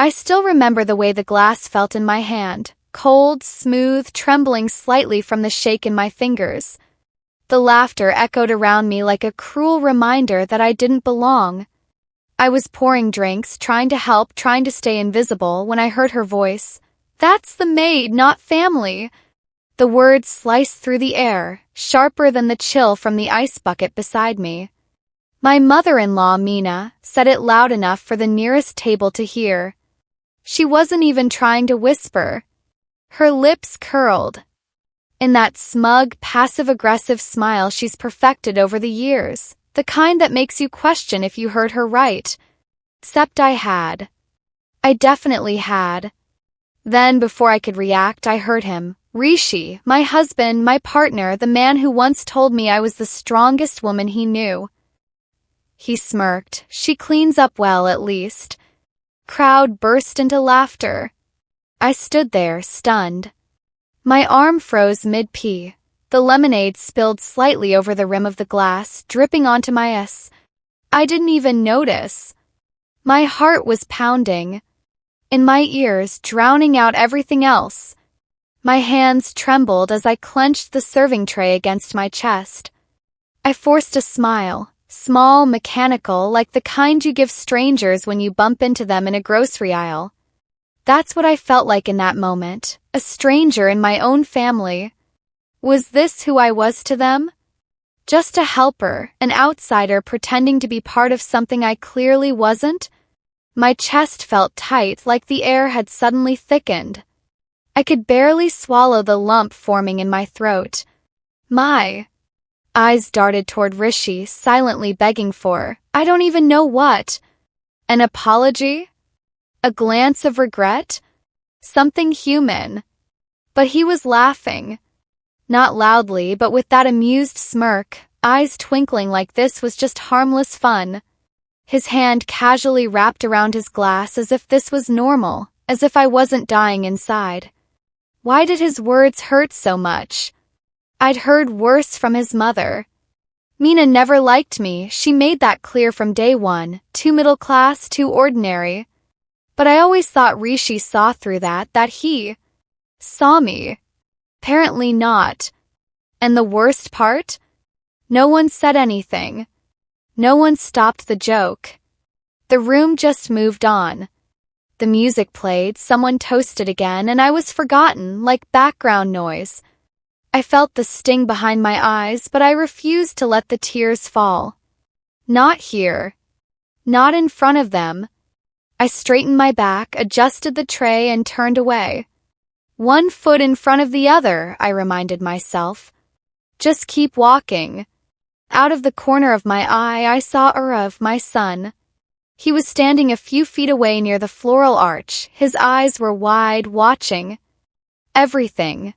I still remember the way the glass felt in my hand, cold, smooth, trembling slightly from the shake in my fingers. The laughter echoed around me like a cruel reminder that I didn't belong. I was pouring drinks, trying to help, trying to stay invisible, when I heard her voice. "That's the maid, not family." The words sliced through the air, sharper than the chill from the ice bucket beside me. My mother-in-law, Mina, said it loud enough for the nearest table to hear. She wasn't even trying to whisper. Her lips curled. In that smug, passive-aggressive smile she's perfected over the years, the kind that makes you question if you heard her right. Except I had. I definitely had. Then, before I could react, I heard him. Rishi, my husband, my partner, the man who once told me I was the strongest woman he knew. He smirked. She cleans up well, at least. Crowd burst into laughter. I stood there, stunned. My arm froze mid-pee. The lemonade spilled slightly over the rim of the glass, dripping onto my S. I didn't even notice. My heart was pounding. In my ears, drowning out everything else. My hands trembled as I clenched the serving tray against my chest. I forced a smile, small, mechanical, like the kind you give strangers when you bump into them in a grocery aisle. That's what I felt like in that moment, a stranger in my own family. Was this who I was to them? Just a helper, an outsider pretending to be part of something I clearly wasn't? My chest felt tight, like the air had suddenly thickened. I could barely swallow the lump forming in my throat. My eyes darted toward Rishi, silently begging for, I don't even know what. An apology? A glance of regret? Something human. But he was laughing. Not loudly, but with that amused smirk, eyes twinkling like this was just harmless fun. His hand casually wrapped around his glass as if this was normal, as if I wasn't dying inside. Why did his words hurt so much? I'd heard worse from his mother. Mina never liked me, she made that clear from day one, too middle class, too ordinary. But I always thought Rishi saw through that he saw me. Apparently not. And the worst part? No one said anything. No one stopped the joke. The room just moved on. The music played, someone toasted again, and I was forgotten, like background noise. I felt the sting behind my eyes, but I refused to let the tears fall. Not here. Not in front of them. I straightened my back, adjusted the tray, and turned away. One foot in front of the other, I reminded myself. Just keep walking. Out of the corner of my eye, I saw Urav, my son. He was standing a few feet away near the floral arch. His eyes were wide, watching everything.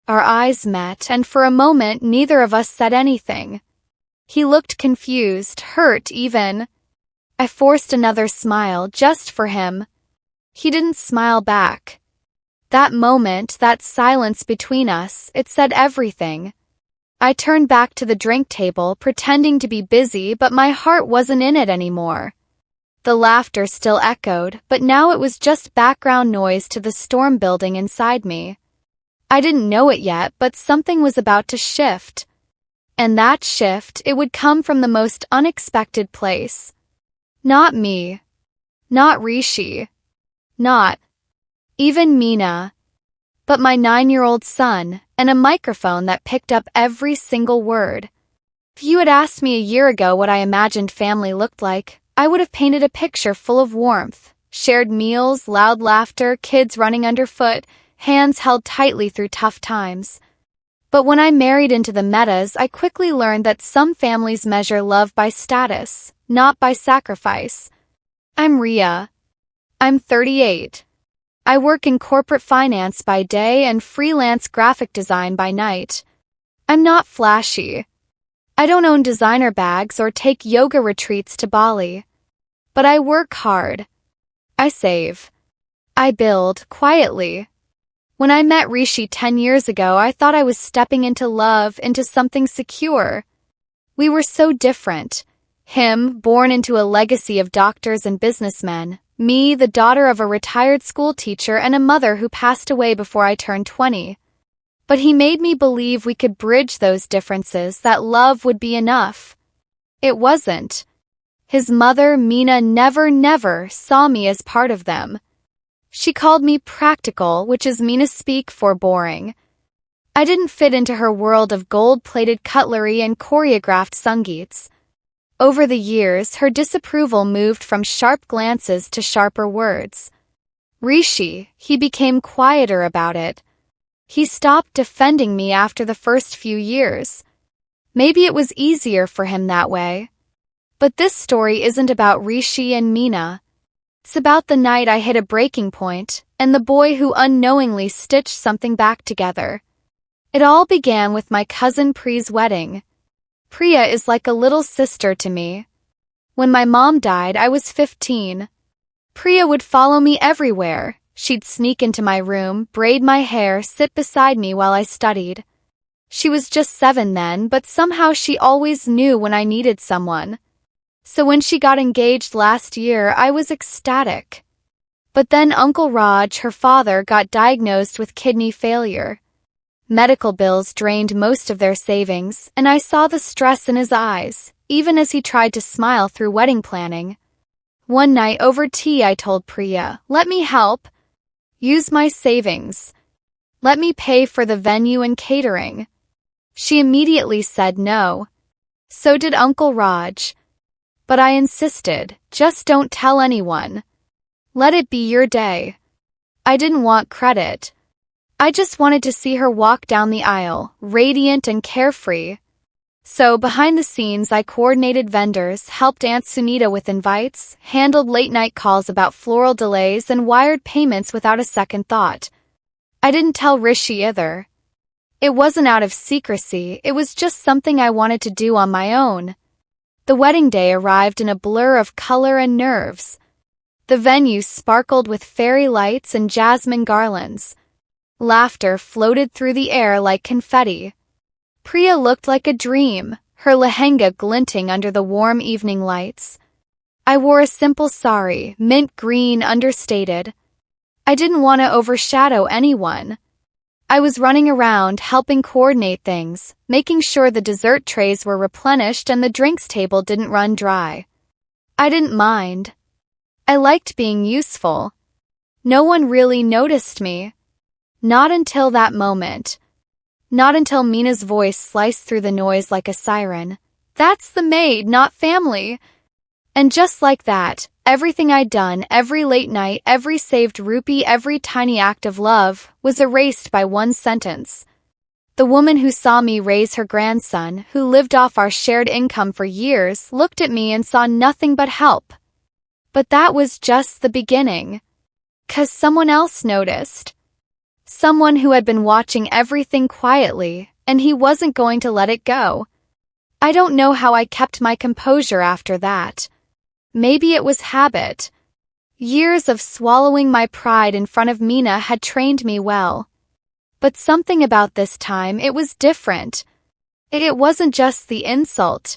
Our eyes met, and for a moment neither of us said anything. He looked confused, hurt even. I forced another smile, just for him. He didn't smile back. That moment, that silence between us, it said everything. I turned back to the drink table, pretending to be busy, but my heart wasn't in it anymore. The laughter still echoed, but now it was just background noise to the storm building inside me. I didn't know it yet, but something was about to shift. And that shift, it would come from the most unexpected place. Not me. Not Rishi. Not even Mina. But my 9-year-old son, and a microphone that picked up every single word. If you had asked me a year ago what I imagined family looked like, I would have painted a picture full of warmth, shared meals, loud laughter, kids running underfoot, hands held tightly through tough times. But when I married into the metas, I quickly learned that some families measure love by status, not by sacrifice. I'm Ria. I'm 38. I work in corporate finance by day and freelance graphic design by night. I'm not flashy. I don't own designer bags or take yoga retreats to Bali. But I work hard. I save. I build, quietly. When I met Rishi 10 years ago, I thought I was stepping into love, into something secure. We were so different. Him, born into a legacy of doctors and businessmen. Me, the daughter of a retired school teacher and a mother who passed away before I turned 20. But he made me believe we could bridge those differences, that love would be enough. It wasn't. His mother, Mina, never saw me as part of them. She called me practical, which is Mina speak for boring. I didn't fit into her world of gold-plated cutlery and choreographed sangeets. Over the years, her disapproval moved from sharp glances to sharper words. Rishi, he became quieter about it. He stopped defending me after the first few years. Maybe it was easier for him that way. But this story isn't about Rishi and Mina. It's about the night I hit a breaking point, and the boy who unknowingly stitched something back together. It all began with my cousin Priya's wedding. Priya is like a little sister to me. When my mom died, I was 15. Priya would follow me everywhere. She'd sneak into my room, braid my hair, sit beside me while I studied. She was just 7 then, but somehow she always knew when I needed someone. So when she got engaged last year, I was ecstatic. But then Uncle Raj, her father, got diagnosed with kidney failure. Medical bills drained most of their savings, and I saw the stress in his eyes, even as he tried to smile through wedding planning. One night over tea I told Priya, "Let me help. Use my savings. Let me pay for the venue and catering." She immediately said no. So did Uncle Raj. But I insisted, "Just don't tell anyone. Let it be your day." I didn't want credit. I just wanted to see her walk down the aisle, radiant and carefree. So behind the scenes I coordinated vendors, helped Aunt Sunita with invites, handled late-night calls about floral delays, and wired payments without a second thought. I didn't tell Rishi either. It wasn't out of secrecy, it was just something I wanted to do on my own. The wedding day arrived in a blur of color and nerves. The venue sparkled with fairy lights and jasmine garlands. Laughter floated through the air like confetti. Priya looked like a dream, her lehenga glinting under the warm evening lights. I wore a simple sari, mint green, understated. I didn't want to overshadow anyone. I was running around, helping coordinate things, making sure the dessert trays were replenished and the drinks table didn't run dry. I didn't mind. I liked being useful. No one really noticed me. Not until that moment. Not until Mina's voice sliced through the noise like a siren. "That's the maid, not family." And just like that, everything I'd done, every late night, every saved rupee, every tiny act of love, was erased by one sentence. The woman who saw me raise her grandson, who lived off our shared income for years, looked at me and saw nothing but help. But that was just the beginning. 'Cause someone else noticed. Someone who had been watching everything quietly, and he wasn't going to let it go. I don't know how I kept my composure after that. Maybe it was habit. Years of swallowing my pride in front of Mina had trained me well. But something about this time, it was different. It wasn't just the insult.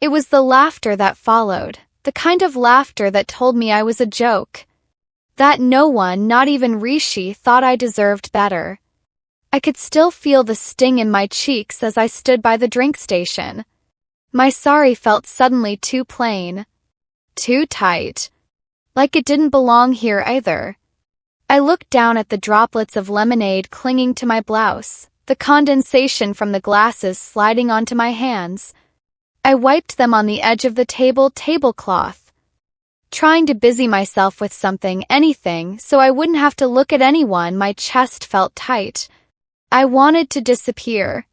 It was the laughter that followed, the kind of laughter that told me I was a joke. That no one, not even Rishi, thought I deserved better. I could still feel the sting in my cheeks as I stood by the drink station. My sari felt suddenly too plain. Too tight. Like it didn't belong here either. I looked down at the droplets of lemonade clinging to my blouse, the condensation from the glasses sliding onto my hands. I wiped them on the edge of the tablecloth. Trying to busy myself with something, anything, so I wouldn't have to look at anyone. My chest felt tight. I wanted to disappear.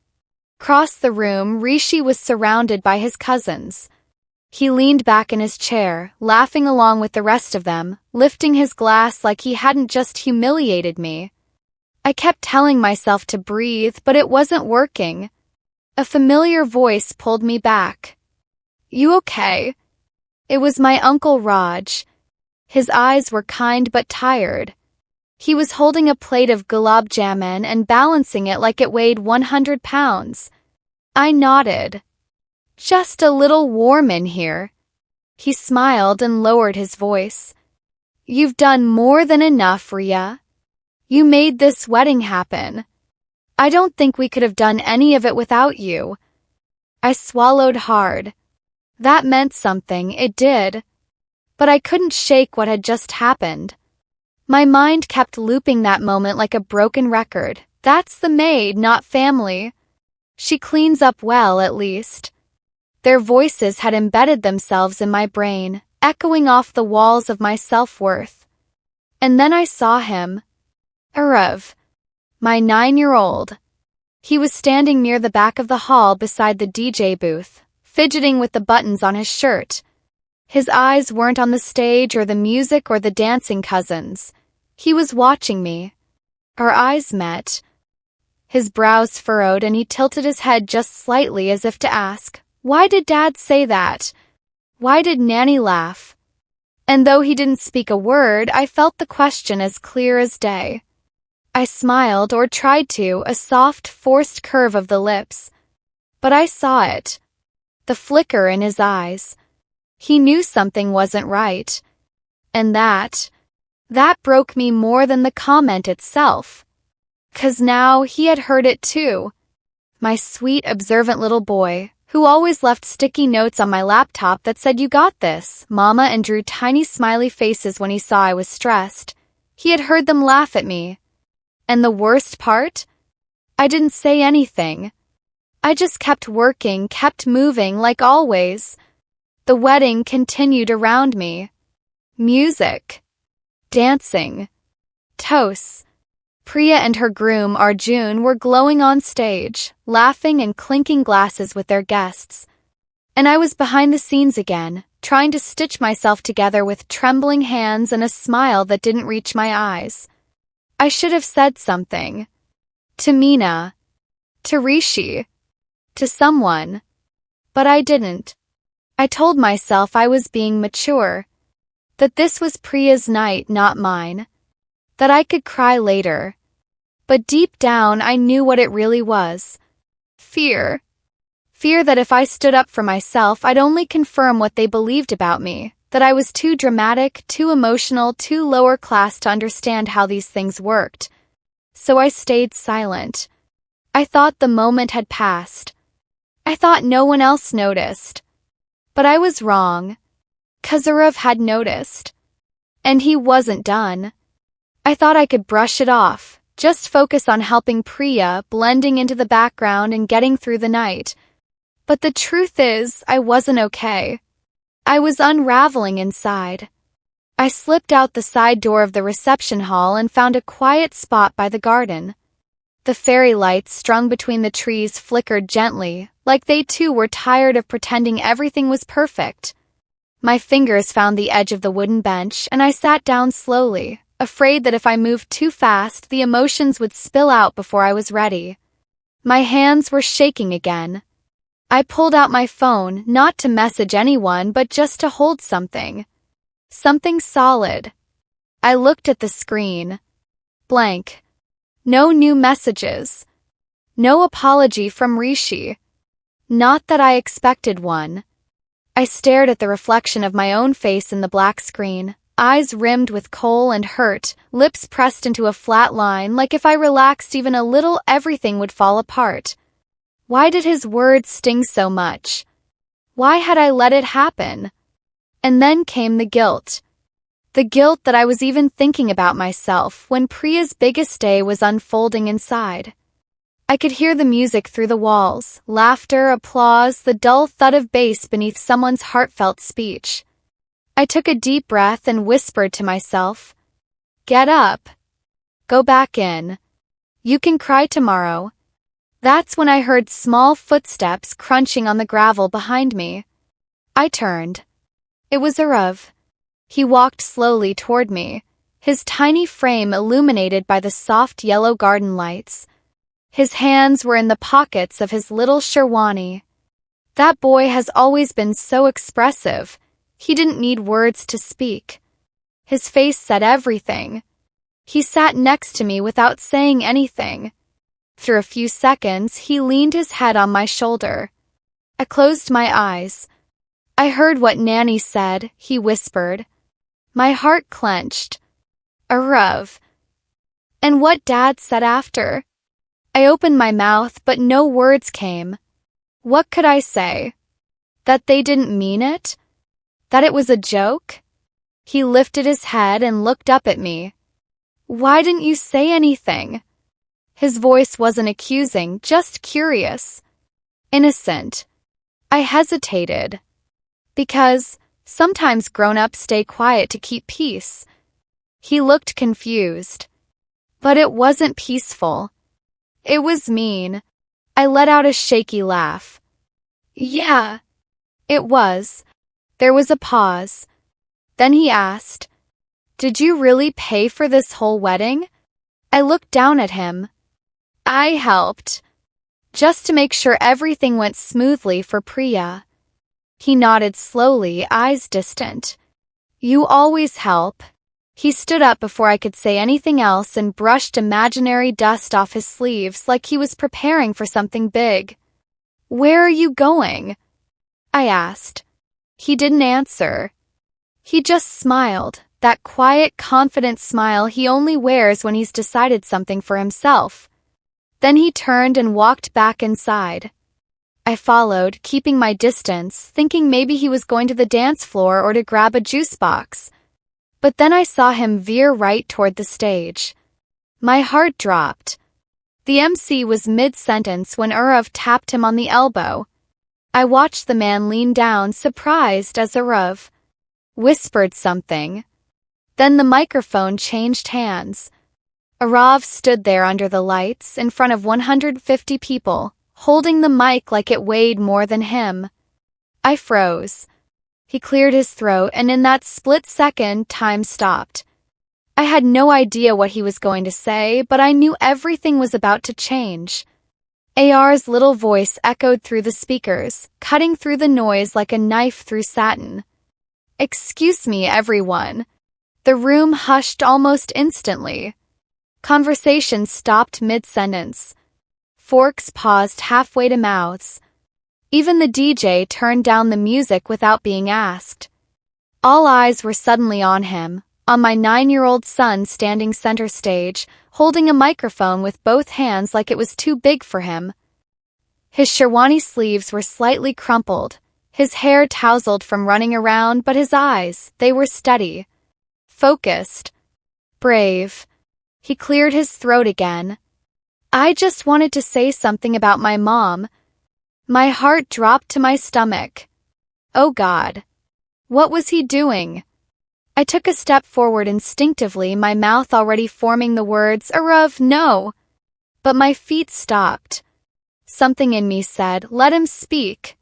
Across the room, Rishi was surrounded by his cousins. He leaned back in his chair, laughing along with the rest of them, lifting his glass like he hadn't just humiliated me. I kept telling myself to breathe, but it wasn't working. A familiar voice pulled me back. "You okay?" It was my Uncle Raj. His eyes were kind but tired. He was holding a plate of gulab jamun and balancing it like it weighed 100 pounds. I nodded. "Just a little warm in here." He smiled and lowered his voice. You've done more than enough, Rhea. You made this wedding happen. I don't think we could have done any of it without you. I swallowed hard. That meant something, it did. But I couldn't shake what had just happened. My mind kept looping that moment like a broken record. That's the maid, not family. She cleans up well, at least. Their voices had embedded themselves in my brain, echoing off the walls of my self-worth. And then I saw him. Arav, my 9-year-old. He was standing near the back of the hall beside the DJ booth, fidgeting with the buttons on his shirt. His eyes weren't on the stage or the music or the dancing cousins. He was watching me. Our eyes met. His brows furrowed and he tilted his head just slightly as if to ask, "Why did Dad say that? Why did Nanny laugh?" And though he didn't speak a word, I felt the question as clear as day. I smiled, or tried to, a soft, forced curve of the lips. But I saw it. The flicker in his eyes. He knew something wasn't right. And that broke me more than the comment itself. 'Cause now he had heard it too. My sweet, observant little boy, who always left sticky notes on my laptop that said, "You got this, Mama," and drew tiny smiley faces when he saw I was stressed. He had heard them laugh at me. And the worst part? I didn't say anything. I just kept working, kept moving, like always. The wedding continued around me. Music. Dancing. Toasts. Priya and her groom, Arjun, were glowing on stage, laughing and clinking glasses with their guests. And I was behind the scenes again, trying to stitch myself together with trembling hands and a smile that didn't reach my eyes. I should have said something. To Meena. To Rishi. To someone. But I didn't. I told myself I was being mature. That this was Priya's night, not mine. That I could cry later. But deep down I knew what it really was. Fear. Fear that if I stood up for myself, I'd only confirm what they believed about me. That I was too dramatic, too emotional, too lower class to understand how these things worked. So I stayed silent. I thought the moment had passed. I thought no one else noticed. But I was wrong. Kazarov had noticed. And he wasn't done. I thought I could brush it off, just focus on helping Priya, blending into the background and getting through the night. But the truth is, I wasn't okay. I was unraveling inside. I slipped out the side door of the reception hall and found a quiet spot by the garden. The fairy lights strung between the trees flickered gently, like they too were tired of pretending everything was perfect. My fingers found the edge of the wooden bench, and I sat down slowly, afraid that if I moved too fast, the emotions would spill out before I was ready. My hands were shaking again. I pulled out my phone, not to message anyone, but just to hold something. Something solid. I looked at the screen. Blank. No new messages. No apology from Rishi. Not that I expected one. I stared at the reflection of my own face in the black screen, eyes rimmed with kohl and hurt, lips pressed into a flat line, like if I relaxed even a little, everything would fall apart. Why did his words sting so much? Why had I let it happen? And then came the guilt. The guilt that I was even thinking about myself when Priya's biggest day was unfolding inside. I could hear the music through the walls, laughter, applause, the dull thud of bass beneath someone's heartfelt speech. I took a deep breath and whispered to myself, "Get up. Go back in. You can cry tomorrow." That's when I heard small footsteps crunching on the gravel behind me. I turned. It was Arav. He walked slowly toward me, his tiny frame illuminated by the soft yellow garden lights. His hands were in the pockets of his little sherwani. That boy has always been so expressive. He didn't need words to speak. His face said everything. He sat next to me without saying anything. For a few seconds, he leaned his head on my shoulder. I closed my eyes. "I heard what Nanny said," he whispered. My heart clenched. Arav. And what Dad said after? I opened my mouth, but no words came. What could I say? That they didn't mean it? That it was a joke? He lifted his head and looked up at me. Why didn't you say anything? His voice wasn't accusing, just curious. Innocent. I hesitated. Because sometimes grown-ups stay quiet to keep peace. He looked confused. But it wasn't peaceful. It was mean. I let out a shaky laugh. Yeah. It was. There was a pause. Then he asked, "Did you really pay for this whole wedding?" I looked down at him. I helped. Just to make sure everything went smoothly for Priya. He nodded slowly, eyes distant. You always help. He stood up before I could say anything else and brushed imaginary dust off his sleeves like he was preparing for something big. Where are you going? I asked. He didn't answer. He just smiled, that quiet, confident smile he only wears when he's decided something for himself. Then he turned and walked back inside. I followed, keeping my distance, thinking maybe he was going to the dance floor or to grab a juice box. But then I saw him veer right toward the stage. My heart dropped. The MC was mid-sentence when Arav tapped him on the elbow. I watched the man lean down, surprised as Arav whispered something. Then the microphone changed hands. Arav stood there under the lights, in front of 150 people, holding the mic like it weighed more than him. I froze. He cleared his throat, and in that split second, time stopped. I had no idea what he was going to say, but I knew everything was about to change. AR's little voice echoed through the speakers, cutting through the noise like a knife through satin. Excuse me, everyone. The room hushed almost instantly. Conversation stopped mid-sentence. Forks paused halfway to mouths. Even the DJ turned down the music without being asked. All eyes were suddenly on him, on my 9-year-old son standing center stage, holding a microphone with both hands like it was too big for him. His sherwani sleeves were slightly crumpled, his hair tousled from running around, but his eyes, they were steady, focused, brave. He cleared his throat again. I just wanted to say something about my mom. My heart dropped to my stomach. Oh God. What was he doing? I took a step forward instinctively, my mouth already forming the words, Arav, no. But my feet stopped. Something in me said, let him speak.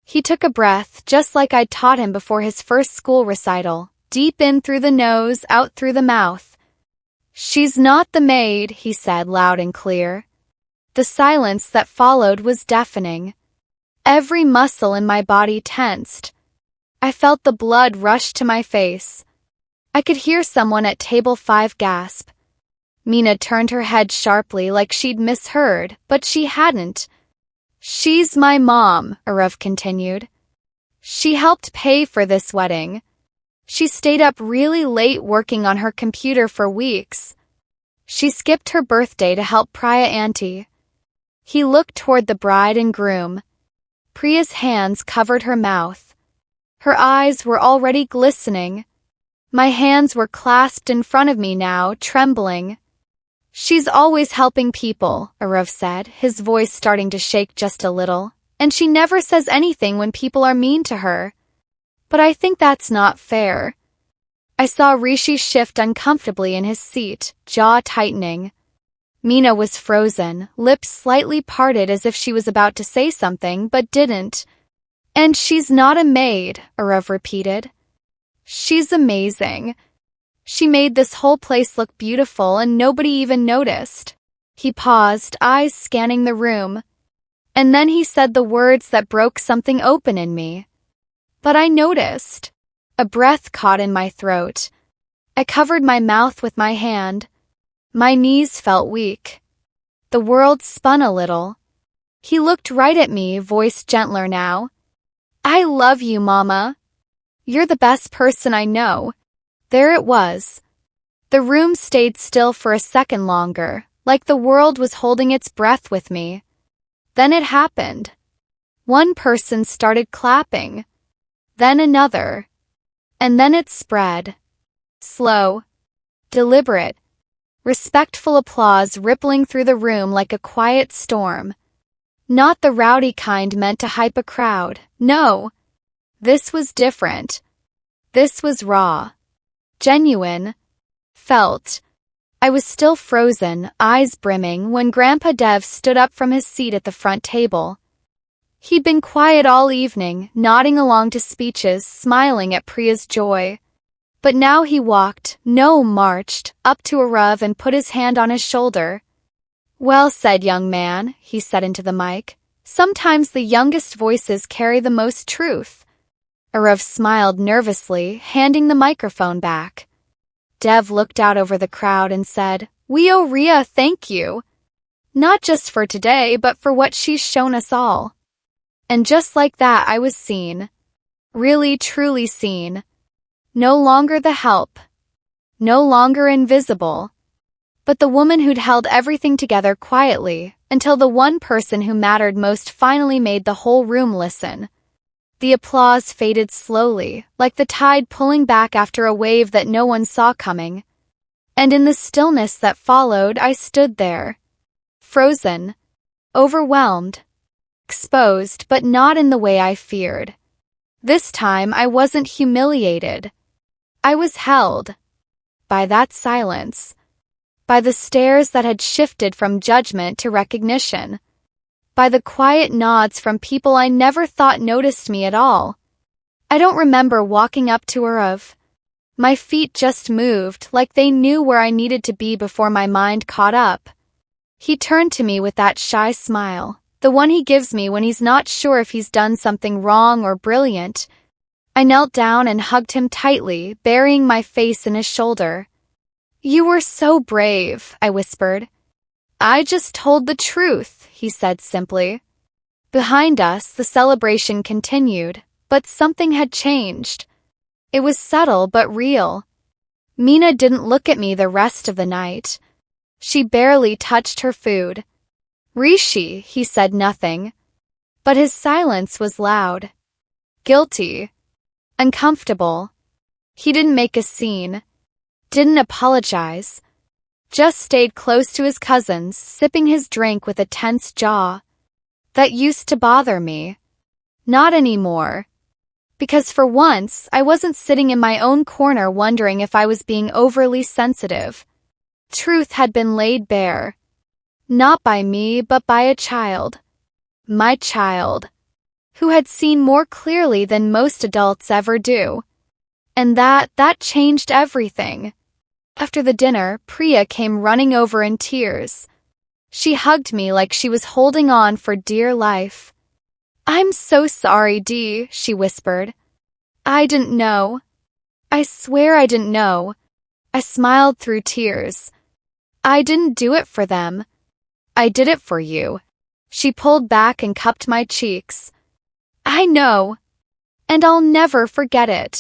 He took a breath, just like I'd taught him before his first school recital, deep in through the nose, out through the mouth. She's not the maid, he said loud and clear. The silence that followed was deafening. Every muscle in my body tensed. I felt the blood rush to my face. I could hear someone at table 5 gasp. Mina turned her head sharply like she'd misheard, but she hadn't. She's my mom, Arav continued. She helped pay for this wedding. She stayed up really late working on her computer for weeks. She skipped her birthday to help Priya auntie. He looked toward the bride and groom. Priya's hands covered her mouth. Her eyes were already glistening. My hands were clasped in front of me now, trembling. She's always helping people, Arav said, his voice starting to shake just a little, and she never says anything when people are mean to her. But I think that's not fair. I saw Rishi shift uncomfortably in his seat, jaw tightening. Mina was frozen, lips slightly parted as if she was about to say something, but didn't. And she's not a maid, Arav repeated. She's amazing. She made this whole place look beautiful and nobody even noticed. He paused, eyes scanning the room. And then he said the words that broke something open in me. But I noticed. A breath caught in my throat. I covered my mouth with my hand. My knees felt weak. The world spun a little. He looked right at me, voice gentler now. I love you, Mama. You're the best person I know. There it was. The room stayed still for a second longer, like the world was holding its breath with me. Then it happened. One person started clapping. Then another. And then it spread. Slow. Deliberate. Respectful applause rippling through the room like a quiet storm. Not the rowdy kind meant to hype a crowd. No. This was different. This was raw. Genuine. Felt. I was still frozen, eyes brimming, when Grandpa Dev stood up from his seat at the front table. He'd been quiet all evening, nodding along to speeches, smiling at Priya's joy. But now he walked, no, marched, up to Arav and put his hand on his shoulder. "Well said, young man," he said into the mic. "Sometimes the youngest voices carry the most truth." Arav smiled nervously, handing the microphone back. Dev looked out over the crowd and said, "We owe Ria thank you. Not just for today, but for what she's shown us all." And just like that, I was seen. Really, truly seen. No longer the help. No longer invisible. But the woman who'd held everything together quietly, until the one person who mattered most finally made the whole room listen. The applause faded slowly, like the tide pulling back after a wave that no one saw coming. And in the stillness that followed, I stood there. Frozen. Overwhelmed. Exposed, but not in the way I feared. This time I wasn't humiliated. I was held. By that silence. By the stares that had shifted from judgment to recognition. By the quiet nods from people I never thought noticed me at all. I don't remember walking up to Arav. My feet just moved, like they knew where I needed to be before my mind caught up. He turned to me with that shy smile, the one he gives me when he's not sure if he's done something wrong or brilliant. I knelt down and hugged him tightly, burying my face in his shoulder. "You were so brave," I whispered. "I just told the truth," he said simply. Behind us, the celebration continued, but something had changed. It was subtle but real. Mina didn't look at me the rest of the night. She barely touched her food. "Rishi," he said nothing. But his silence was loud. Guilty. Uncomfortable. He didn't make a scene. Didn't apologize. Just stayed close to his cousins, sipping his drink with a tense jaw. That used to bother me. Not anymore. Because for once, I wasn't sitting in my own corner wondering if I was being overly sensitive. Truth had been laid bare. Not by me, but by a child. My child. Who had seen more clearly than most adults ever do. And that changed everything. After the dinner, Priya came running over in tears. She hugged me like she was holding on for dear life. "I'm so sorry, Dee," she whispered. "I didn't know. I swear I didn't know." I smiled through tears. "I didn't do it for them. I did it for you." She pulled back and cupped my cheeks. "I know. And I'll never forget it."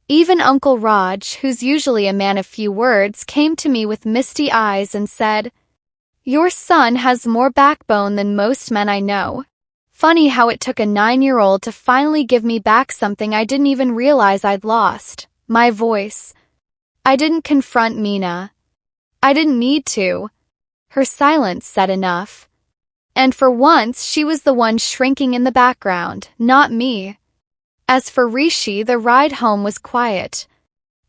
Even Uncle Raj, who's usually a man of few words, came to me with misty eyes and said, "Your son has more backbone than most men I know." Funny how it took a 9-year-old to finally give me back something I didn't even realize I'd lost. My voice. I didn't confront Mina. I didn't need to. Her silence said enough. And for once, she was the one shrinking in the background, not me. As for Rishi, the ride home was quiet.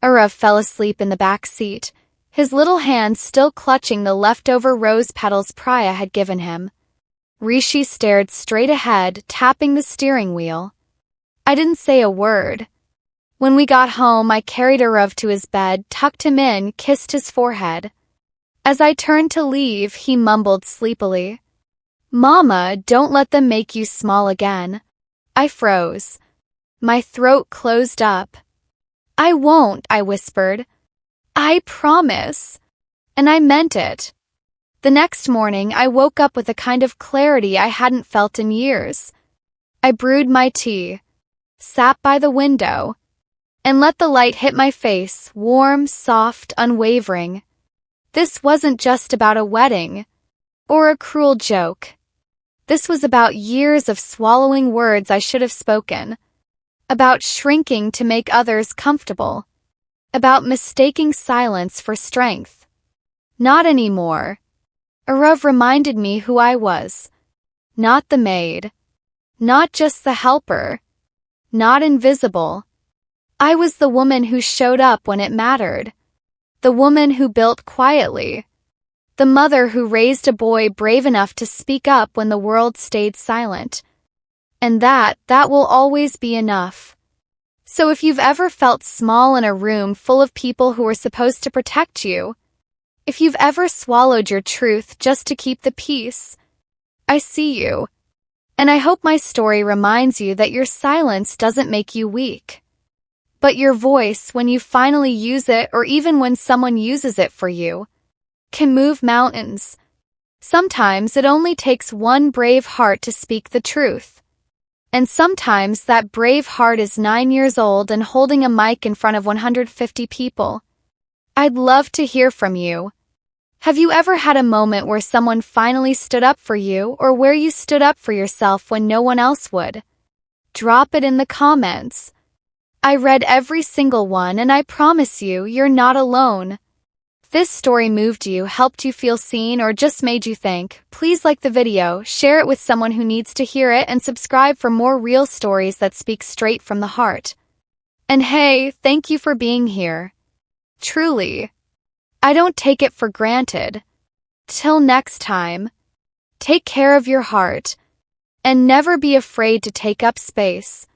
Arav fell asleep in the back seat, his little hand still clutching the leftover rose petals Priya had given him. Rishi stared straight ahead, tapping the steering wheel. I didn't say a word. When we got home, I carried Arav to his bed, tucked him in, kissed his forehead. As I turned to leave, he mumbled sleepily, "Mama, don't let them make you small again." I froze. My throat closed up. "I won't," I whispered. "I promise." And I meant it. The next morning, I woke up with a kind of clarity I hadn't felt in years. I brewed my tea, sat by the window, and let the light hit my face, warm, soft, unwavering. This wasn't just about a wedding or a cruel joke. This was about years of swallowing words I should have spoken, about shrinking to make others comfortable, about mistaking silence for strength. Not anymore. Arav reminded me who I was. Not the maid. Not just the helper. Not invisible. I was the woman who showed up when it mattered. The woman who built quietly. The mother who raised a boy brave enough to speak up when the world stayed silent. And that will always be enough. So if you've ever felt small in a room full of people who were supposed to protect you, if you've ever swallowed your truth just to keep the peace, I see you. And I hope my story reminds you that your silence doesn't make you weak. But your voice, when you finally use it, or even when someone uses it for you, can move mountains. Sometimes it only takes one brave heart to speak the truth. And sometimes that brave heart is 9 years old and holding a mic in front of 150 people. I'd love to hear from you. Have you ever had a moment where someone finally stood up for you, or where you stood up for yourself when no one else would? Drop it in the comments. I read every single one, and I promise you, you're not alone. If this story moved you, helped you feel seen, or just made you think, please like the video, share it with someone who needs to hear it, and subscribe for more real stories that speak straight from the heart. And hey, thank you for being here. Truly. I don't take it for granted. Till next time, take care of your heart, and never be afraid to take up space.